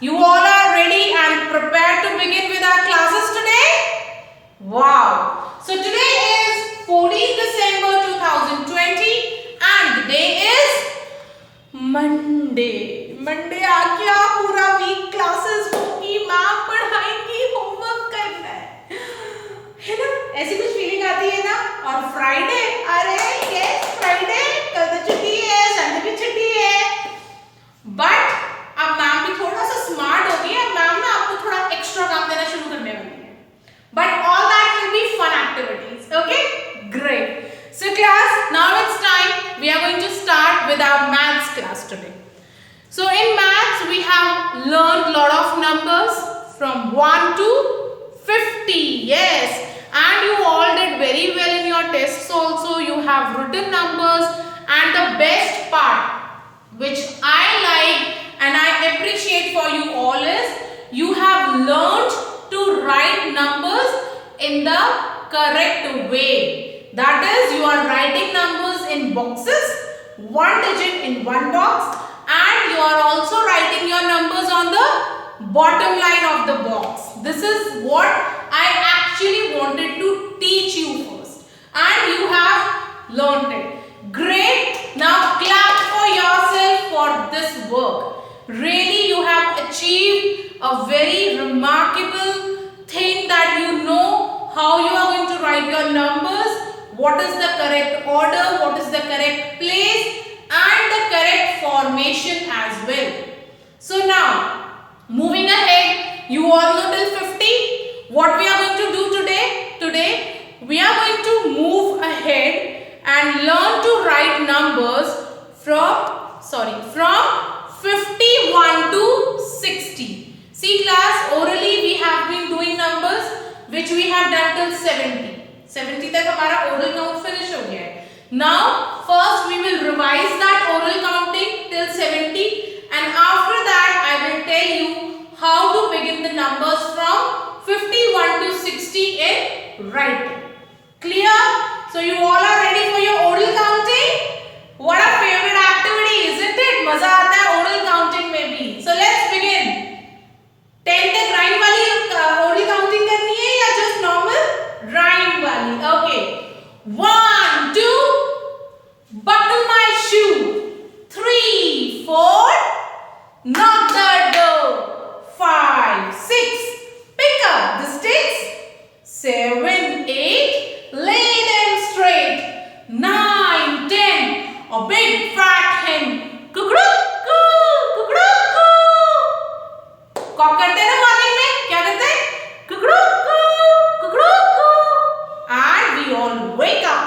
You all are ready and prepared to begin with our classes today? Wow! So today is 14th December 2020 and the day is Monday. Monday आ गया, पूरा week classes होगी, ma'am पढ़ाएंगी, homework करना है ना? ऐसी कुछ feeling आती है ना? और फ्राइडे, अरे यस फ्राइडे, कल तो छुट्टी है, संडे भी छुट्टी है। बट अब मैम भी थोड़ा सा स्मार्ट हो गई है, मैम ना आपको थोड़ा एक्स्ट्रा काम देना शुरू करने वाली है। But all that will be fun activities, okay? Great. So class, now it's time. We are going to start with our maths class today. So in maths, we have learned lot of numbers from 1 to 50. Yes, and you all did very well in your tests also. You have written numbers, and the best part, which I like and I appreciate for you all, is you have learned to write numbers in the correct way. That is, you are writing numbers in boxes, one digit in one box, and you are also writing your numbers on the bottom line of the box. This is what I actually wanted to teach you first, and you have learned it. Great. Now clap for yourself for this work. Really, you have achieved a very remarkable thing, that you know how you are going to write your numbers, what is the correct order, what is the correct place, and the correct formation as well. So now, moving ahead, you all know till 50. What we are going to do today? Today, we are going to move ahead and learn to write numbers from 51 to 60. See class, orally we have been doing numbers which we have done till 70. 70 तक हमारा oral count finish हो गया है. Now first we will revise that oral counting till 70, and after that I will tell you how to begin the numbers from 51 to 60 in writing. Clear? So you all are ready for your oral counting? What a favorite activity, isn't it? मजा आता है oral counting में भी. So let's begin. 10 तक rhyme वाली oral counting करनी है या just normal rhyme वाली? Okay. 1, 2, buckle my shoe. 3, 4, knock the door. 5, 6, pick up the sticks. 7, 8, lay them straight. 9, 10, a big fat hen. Cuckoo, cuckoo. कॉक करते हैं ना मॉर्निंग में, क्या करते हैं? कुकड़ू कुकड़ू, and we all wake up.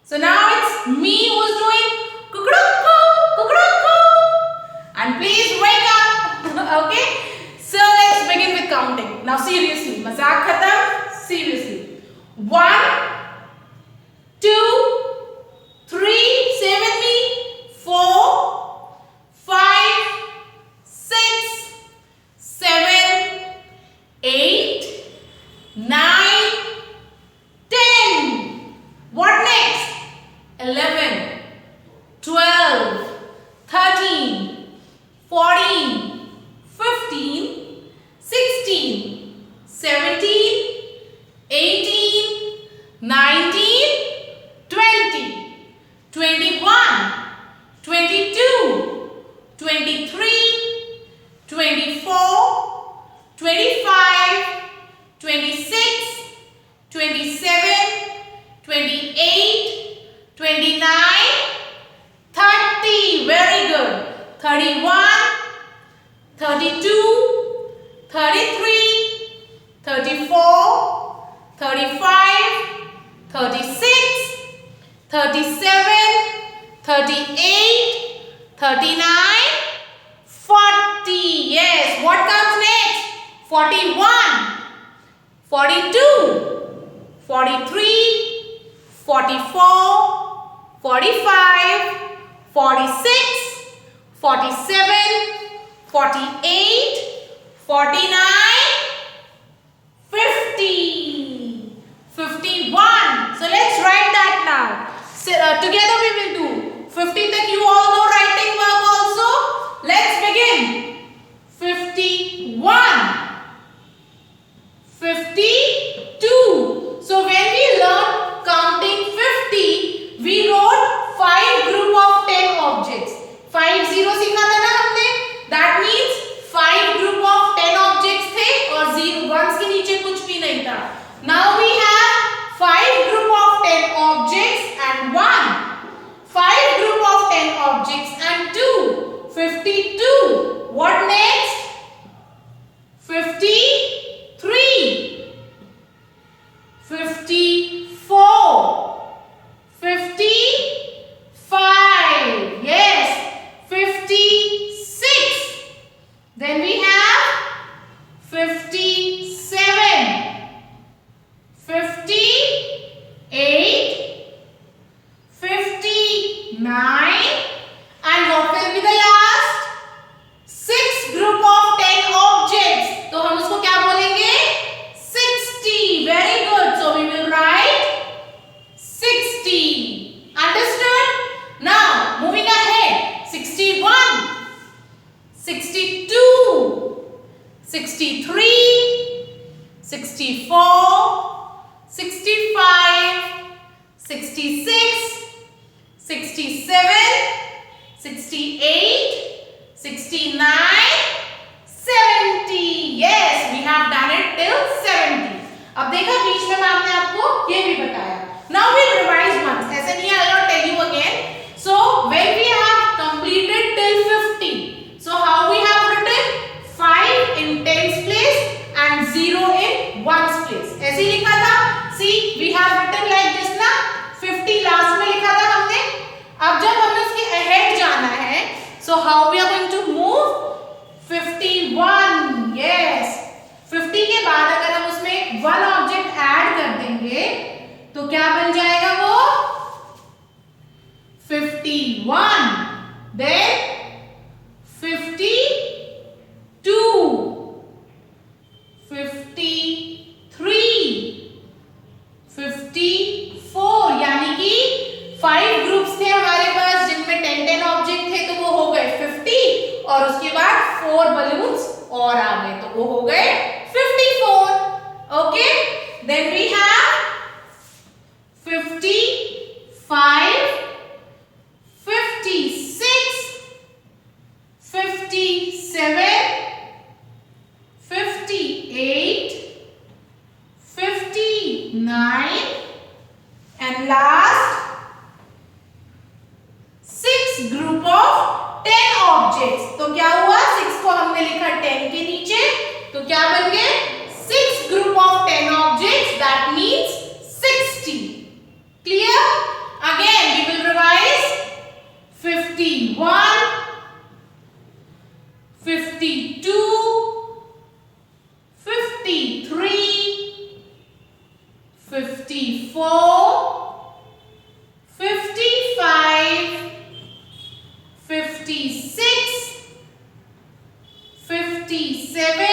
So now it's me who's doing Kukru Kukru, and please wake up. Okay, so let's begin with counting. Now seriously, मजाक खत्म. Seriously, 1, 2, 3, say with me, 4, 5, 6, 7, 8, 9, 10. What next? 11, 12, 13, 14, 15, 16, 17, 18, 19, 20, 21, 22, 23, 24, 25, 26, 27, 28, 29, 30. Very good. 31, 32, 33, 34, 35, 36, 37, 38, 39, 40. Yes. What comes next? 41, 42, 43, 44, 45, 46, 47, 48, 49, 50. 51. So let's write that now. So, together we will do. 50 तक you all know writing work also. Let's begin. 50. 52. What next? 53. 54. 55. Yes. 56. Then we have 57. 58. 59. And what will be the last? 6 group of 10 objects. तो हम उसको क्या बोलेंगे? 60. Very good. So we will write 60. Understood? Now moving ahead. 61. 62. 63. 64. 65. 66. 67. 68, 69, 70. Yes, we have done it till 70. अब देखा बीच में ma'am ने आपको ये भी बताया. Now we revise once. ऐसे नहीं I will tell you again. So when we have completed till 50, so how we have written 5 in tens place and 0 in ones place. ऐसे ही लिखा था. See, we have written like this ना. 50 last में लिखा था हमने. अब जब हमें उसके ahead जाना है, so how we are going to move? 51. Yes. 50 के बाद अगर हम उसमें one object add कर देंगे, तो क्या बन जाएगा वो? 51. Then 52. 53. 54. यानी कि 5 ग्रुप्स थे हमारे पास जिनमें 10 ऑब्जेक्ट थे, तो वो हो गए 50 और उसके बाद 4 बलून्स और आ गए, तो वो हो गए 54. Okay, then we have 55, 56, 57, 58, 59 and last 6 group of 10 objects. तो क्या हुआ? 6 को हमने लिखा 10 के नीचे, तो क्या बन गए? 6 group of 10 objects. That means 60. Clear? Again we will revise. 51, 52, 53, 54, 55, 56, 57,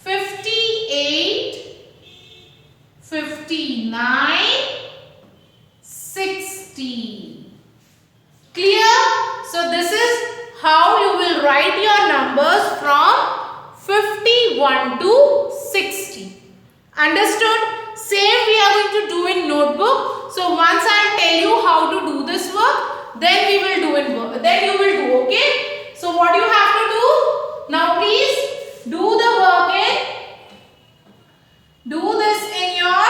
58, 59, 60. Clear? So this is how you will write your numbers from 51 to 60. Understood? Same we are going to do in notebook. So once I tell you how to do this work, then we will do it. Then you will do. Okay? So what you have to do? Now please do the work in. Do this in your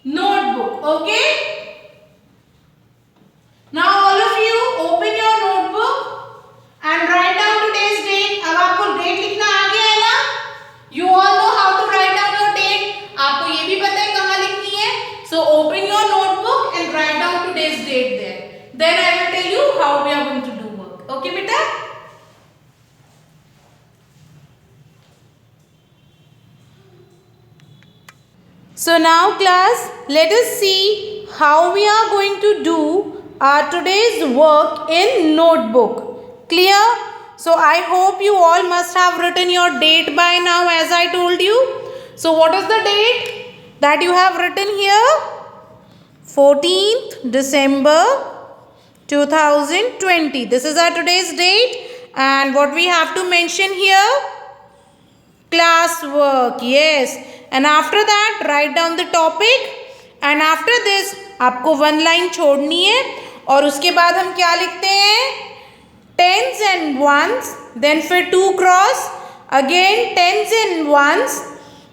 notebook. Okay? Now all of you open your notebook and write down today's date. अब आपको date लिखना आ गया है ना? You all know how to write down your date. आपको ये भी पता है कहाँ लिखनी है. So open your notebook and write down today's date there. Then I will tell you how we are going to do work. Okay, beta? So now class, let us see how we are going to do our today's work in notebook. Clear? So I hope you all must have written your date by now as I told you. So what is the date that you have written here? 14th December 2020. This is our today's date. And what we have to mention here? Class work. Yes. And after that write down the topic. And after this आपको one line छोड़नी है और उसके बाद हम क्या लिखते हैं? Tens and ones, then फिर 2 cross, again tens and ones,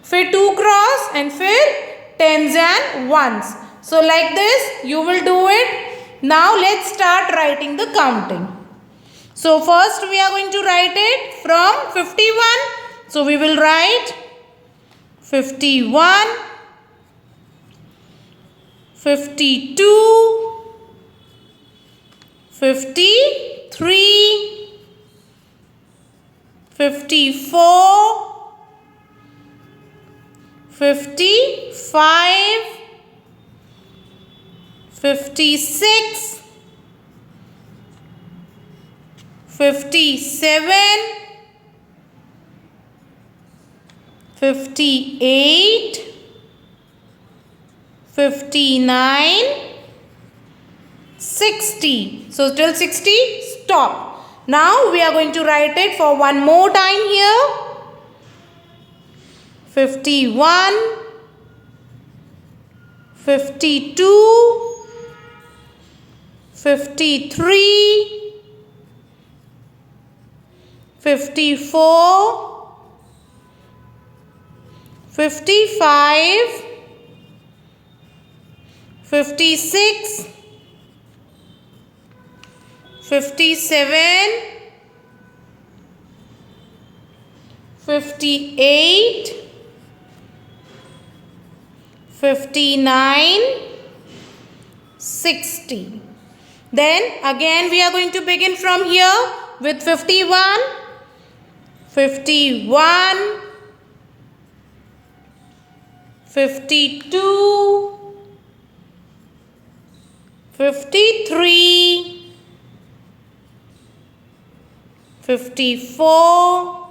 फिर 2 cross and फिर tens and ones. So like this you will do it. Now let's start writing the counting. So first we are going to write it from 51. So we will write 51, 52, 53, 54, 55, 56, 57, 58, 59, 60. So till 60, stop. Now we are going to write it for one more time here. 51, 52, 53, 54, 55, 56, 57, 58, 59, 60. Then again we are going to begin from here with 51, 51, 52, 53, 54,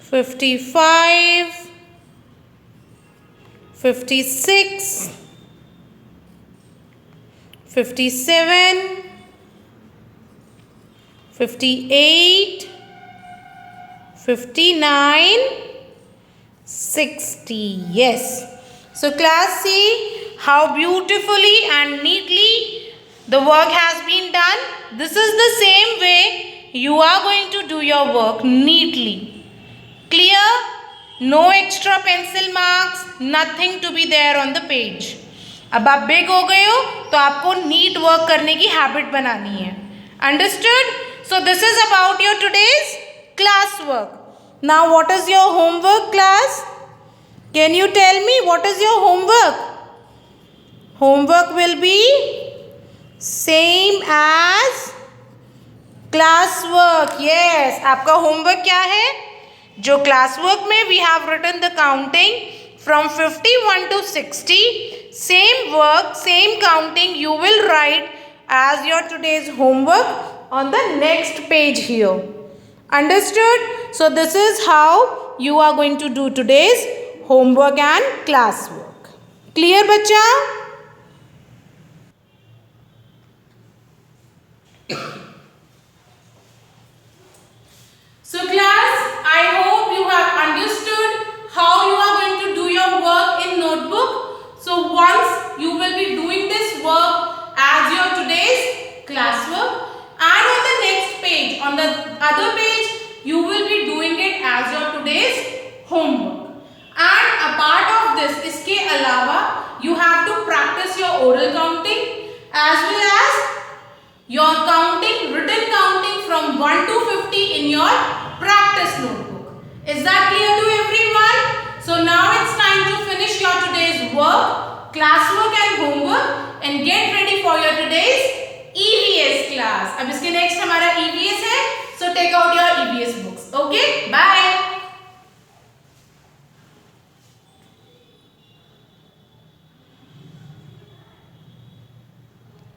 55, 56, 57, 58, 59, 60. Yes. So class, see how beautifully and neatly the work has been done. This is the same way you are going to do your work neatly. Clear? No extra pencil marks, nothing to be there on the page. अब आप big हो गए हो तो आपको NEET work करने की habit बनानी है. Understood? So this is about your today's class work. Now what is your homework, class? Can you tell me what is your homework? Homework will be same as class work. Yes, आपका homework क्या है? जो class work में we have written the counting from 51 to 60. Same work, same counting you will write as your today's homework on the next page here. Understood? So this is how you are going to do today's homework and class work. Clear, बच्चा? So class, I hope you have understood how you are going to do your work in notebook. So once you will be doing this work as your today's class work, and on the next page, on the other page, you will be doing it as your today's homework. And a part of this, इसके अलावा you have to practice your oral counting as well as your counting, written counting from 1 to 50 in your practice notebook. Is that clear to everyone? So now it's time to finish your today's work, classwork and homework, and get ready for your today's EVS class. अब इसके next हमारा EVS है, so take out your EVS books. Okay, bye.